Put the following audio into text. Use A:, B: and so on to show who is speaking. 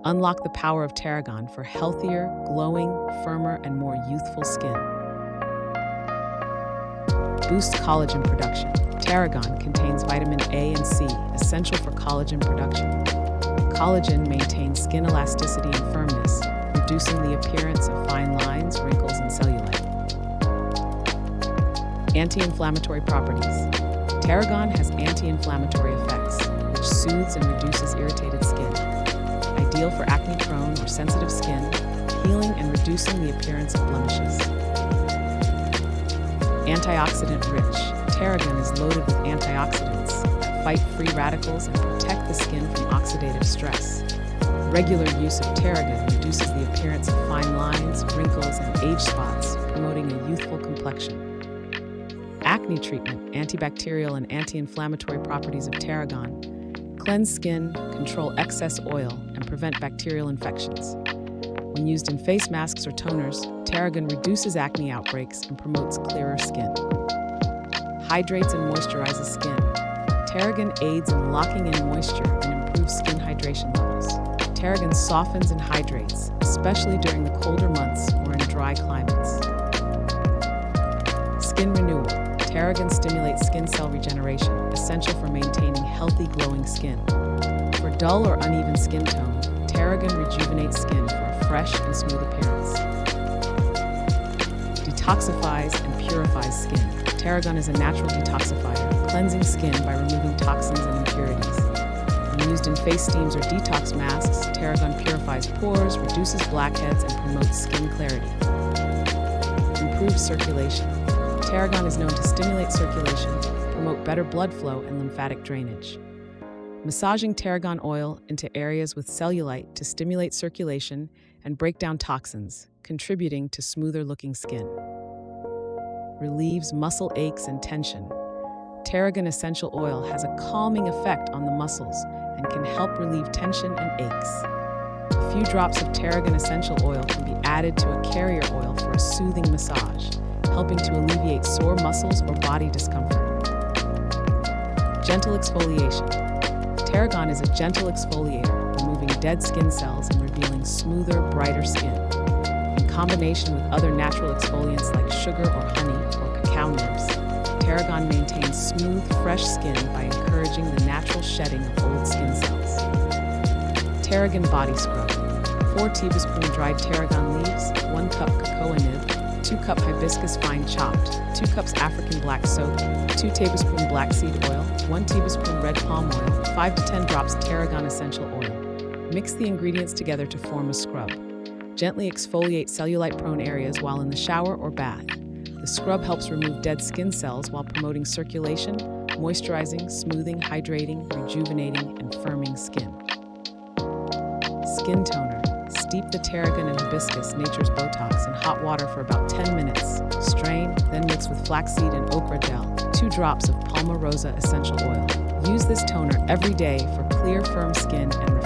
A: Unlock the power of tarragon for healthier, glowing, firmer, and more youthful skin. Boost collagen production. Tarragon contains vitamin A and C, essential for collagen production. Collagen maintains skin elasticity and firmness, reducing the appearance of fine lines, wrinkles, and cellulite. Anti-inflammatory properties. Tarragon has anti-inflammatory effects, which soothes and reduces irritated skin. Ideal for acne-prone or sensitive skin, healing and reducing the appearance of blemishes. Antioxidant-rich. Tarragon is loaded with antioxidants that fight free radicals and protect the skin from oxidative stress. Regular use of tarragon reduces the appearance of fine lines, wrinkles, and age spots, promoting a youthful complexion. Acne treatment. Antibacterial and anti-inflammatory properties of tarragon cleanse skin, control excess oil, and prevent bacterial infections. When used in face masks or toners, tarragon reduces acne outbreaks and promotes clearer skin. Hydrates and moisturizes skin. Tarragon aids in locking in moisture and improves skin hydration levels. Tarragon softens and hydrates, especially during the colder months or in dry climates. Skin renewal. Tarragon stimulates skin cell regeneration, essential for maintaining healthy, glowing skin. For dull or uneven skin tone, tarragon rejuvenates skin for a fresh and smooth appearance. Detoxifies and purifies skin. Tarragon is a natural detoxifier, cleansing skin by removing toxins and impurities. When used in face steams or detox masks, tarragon purifies pores, reduces blackheads, and promotes skin clarity. Improves circulation. Tarragon is known to stimulate circulation, promote better blood flow, and lymphatic drainage. Massaging tarragon oil into areas with cellulite to stimulate circulation and break down toxins, contributing to smoother-looking skin. Relieves muscle aches and tension. Tarragon essential oil has a calming effect on the muscles and can help relieve tension and aches. A few drops of tarragon essential oil can be added to a carrier oil for a soothing massage, helping to alleviate sore muscles or body discomfort. Gentle exfoliation. Tarragon is a gentle exfoliator, removing dead skin cells and revealing smoother, brighter skin. In combination with other natural exfoliants like sugar or honey or cacao nibs, tarragon maintains smooth, fresh skin by encouraging the natural shedding of old skin cells. Tarragon body scrub. 4 tablespoon dried tarragon leaves, 1 cup cocoa nib, 2 cup hibiscus fine chopped, 2 cups African black soap, 2 tablespoon black seed oil, 1 tablespoon red palm oil, 5 to 10 drops tarragon essential oil. Mix the ingredients together to form a scrub. Gently exfoliate cellulite-prone areas while in the shower or bath. The scrub helps remove dead skin cells while promoting circulation, moisturizing, smoothing, hydrating, rejuvenating, and firming skin. Skin toner. Steep the tarragon and hibiscus, nature's Botox, in hot water for about 10 minutes. Strain, then mix with flaxseed and okra gel, 2 drops of palma rosa essential oil. Use this toner every day for clear, firm skin and